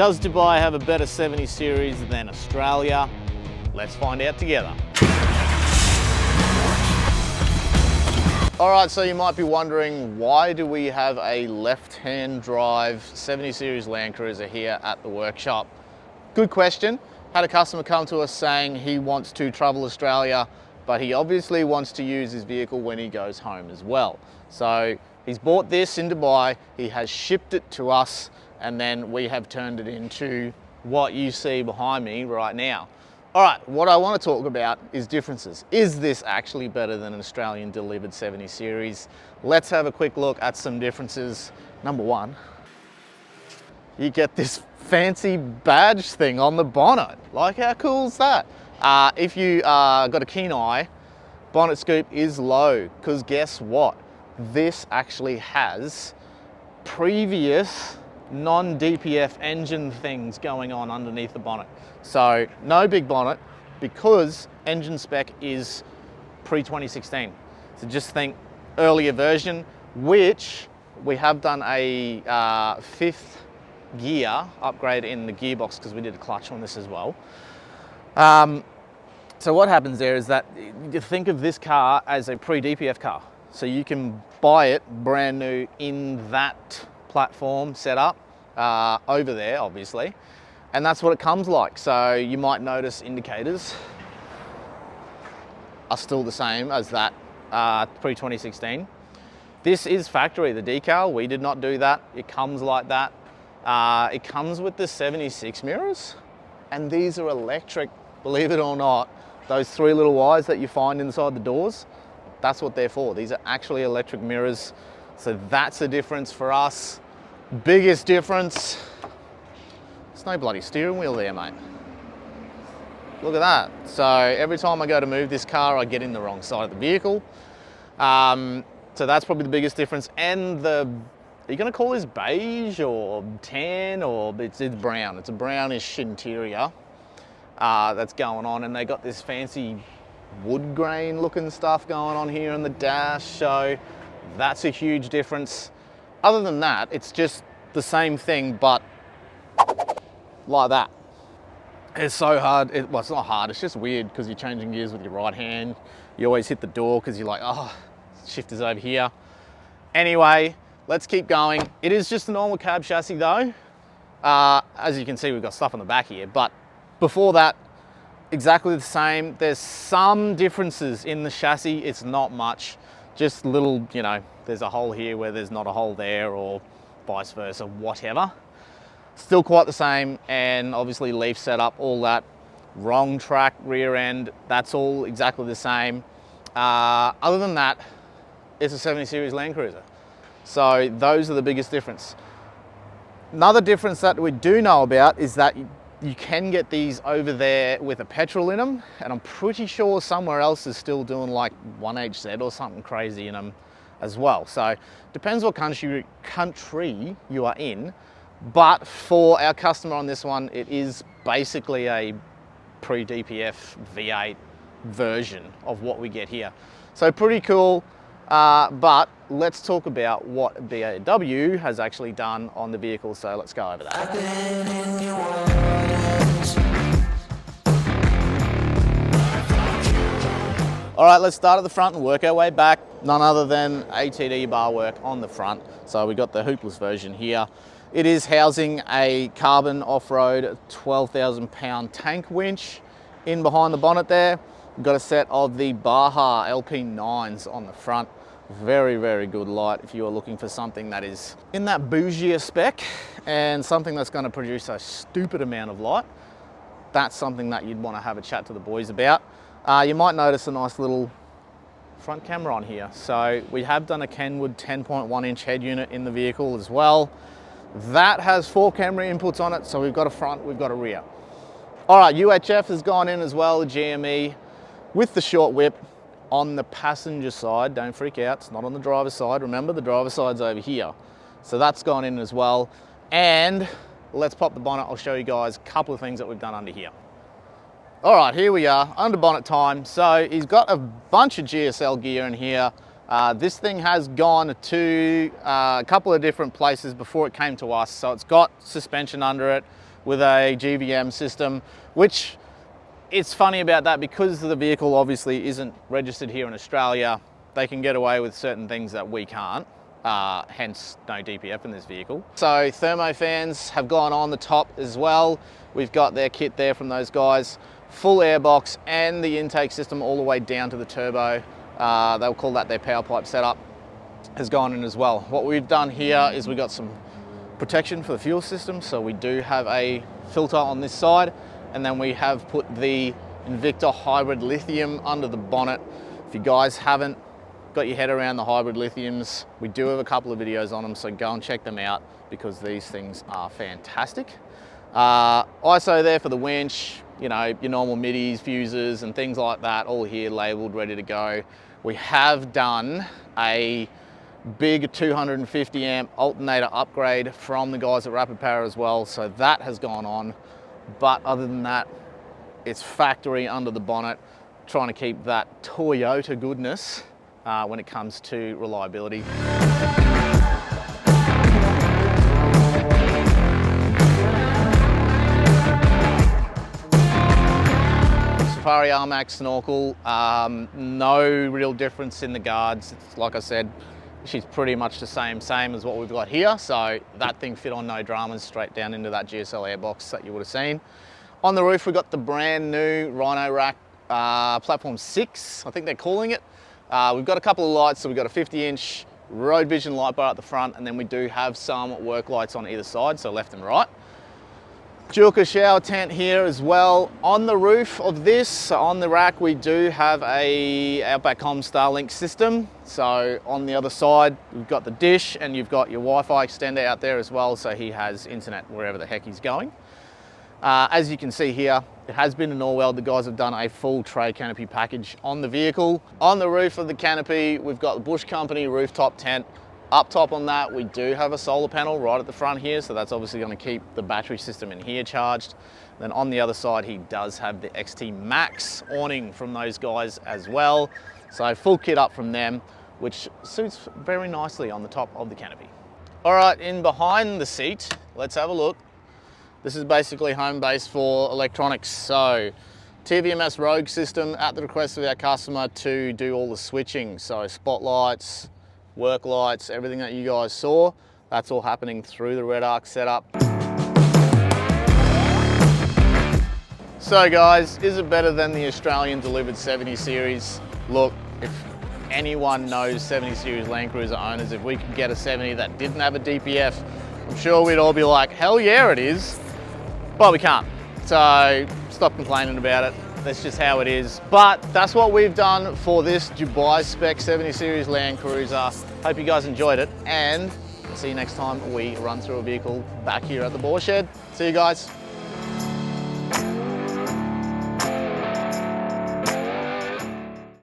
Does Dubai have a better 70 series than Australia? Let's find out together. All right, so you might be wondering, why do we have a left-hand drive 70 series LandCruiser here at the workshop? Good question. Had a customer come to us saying he wants to travel Australia, but he obviously wants to use his vehicle when he goes home as well. So he's bought this in Dubai, he has shipped it to us, and then we have turned it into what you see behind me right now. All right, what I want to talk about is differences. Is this actually better than an Australian delivered 70 series? Let's have a quick look at some differences. Number one, you get this fancy badge thing on the bonnet. Like, how cool is that? If you got a keen eye, bonnet scoop is low, because guess what? This actually has previous non-DPF engine things going on underneath the bonnet. So no big bonnet, because engine spec is pre-2016. So just think earlier version, which we have done a 5th gear upgrade in the gearbox, because we did a clutch on this as well. So what happens there is that you think of this car as a pre-DPF car. So you can buy it brand new in that platform setup over there, obviously. And that's what it comes like. So you might notice indicators are still the same as that pre-2016. This is factory, the decal. We did not do that. It comes like that. It comes with the 76 mirrors, and these are electric, believe it or not. Those 3 little wires that you find inside the doors, that's what they're for. These are actually electric mirrors. So that's a difference for us. Biggest difference, there's no bloody steering wheel there, mate. Look at that. So every time I go to move this car, I get in the wrong side of the vehicle. So that's probably the biggest difference. And are you gonna call this beige or tan, or it's brown? It's a brownish interior that's going on, and they got this fancy wood grain looking stuff going on here in the dash. So that's a huge difference. Other than that, it's just the same thing, but like that. It's so hard. Well, it's not hard, it's just weird, because you're changing gears with your right hand. You always hit the door because you're like, oh, shifter's over here. Anyway, let's keep going. It is just a normal cab chassis though. As you can see, we've got stuff on the back here, but before that, exactly the same. There's some differences in the chassis. It's not much, just little, you know, there's a hole here where there's not a hole there, or vice versa, whatever. Still quite the same, and obviously leaf setup, all that. Wrong track, rear end, that's all exactly the same. Other than that, it's a 70 series LandCruiser. So those are the biggest difference. Another difference that we do know about is that you can get these over there with a petrol in them, and I'm pretty sure somewhere else is still doing like 1HZ or something crazy in them as well. So depends what country you are in, but for our customer on this one, it is basically a pre-DPF V8 version of what we get here. So pretty cool, but let's talk about what BMW has actually done on the vehicle. So let's go over that. All right, let's start at the front and work our way back. None other than ATD bar work on the front. So we got the hoopless version here. It is housing a carbon off-road 12,000 pound tank winch in behind the bonnet there. We've got a set of the Baja LP9s on the front. Very, very good light if you are looking for something that is in that bougier spec and something that's going to produce a stupid amount of light. That's something that you'd want to have a chat to the boys about. You might notice a nice little front camera on here. So we have done a Kenwood 10.1 inch head unit in the vehicle as well. That has 4 camera inputs on it. So we've got a front, we've got a rear. All right, UHF has gone in as well, the GME with the short whip on the passenger side. Don't freak out, it's not on the driver's side. Remember, the driver's side's over here. So that's gone in as well. And let's pop the bonnet. I'll show you guys a couple of things that we've done under here. All right, here we are, under bonnet time. So he's got a bunch of GSL gear in here. This thing has gone to a couple of different places before it came to us. So it's got suspension under it. with a GVM system, which it's funny about that because the vehicle obviously isn't registered here in Australia. They can get away with certain things that we can't, hence no DPF in this vehicle. So thermo fans have gone on the top as well. We've got their kit there from those guys. Full airbox and the intake system all the way down to the turbo. They'll call that their power pipe setup, has gone in as well. What we've done here is we got some protection for the fuel system. So we do have a filter on this side, and then we have put the Invicta hybrid lithium under the bonnet. If you guys haven't got your head around the hybrid lithiums, we do have a couple of videos on them, so go and check them out because these things are fantastic. ISO there for the winch, you know, your normal middies, fuses and things like that, all here labeled, ready to go. We have done a big 250 amp alternator upgrade from the guys at Rapid Power as well, so that has gone on. But other than that, it's factory under the bonnet, trying to keep that Toyota goodness when it comes to reliability. Safari RMAX snorkel, no real difference in the guards. It's, like I said, she's pretty much the same as what we've got here. So that thing fit on no dramas, straight down into that GSL airbox that you would have seen. On the roof, we've got the brand new Rhino rack, platform 6, I think they're calling it. We've got a couple of lights, so we've got a 50-inch road vision light bar at the front, and then we do have some work lights on either side, so left and right. Julka shower tent here as well. On the roof of this, on the rack, we do have a Outback-Com Starlink system. So on the other side, we've got the dish and you've got your Wi-Fi extender out there as well, so he has internet wherever the heck he's going. As you can see here, it has been an all-weld. The guys have done a full tray canopy package on the vehicle. On the roof of the canopy, we've got the Bush Company rooftop tent. Up top on that, we do have a solar panel right at the front here, so that's obviously going to keep the battery system in here charged. Then on the other side, he does have the XT Max awning from those guys as well. So full kit up from them, which suits very nicely on the top of the canopy. All right, in behind the seat, let's have a look. This is basically home base for electronics. So TVMS Rogue system at the request of our customer to do all the switching. So spotlights, work lights, everything that you guys saw, that's all happening through the Red Arc setup. So guys, is it better than the Australian delivered 70 series? Look, if anyone knows 70 series Land Cruiser owners, if we could get a 70 that didn't have a DPF, I'm sure we'd all be like, hell yeah it is, but we can't. So stop complaining about it. That's just how it is. But that's what we've done for this Dubai spec 70 series Land Cruiser. Hope you guys enjoyed it, and see you next time we run through a vehicle back here at the Boar Shed. See you guys.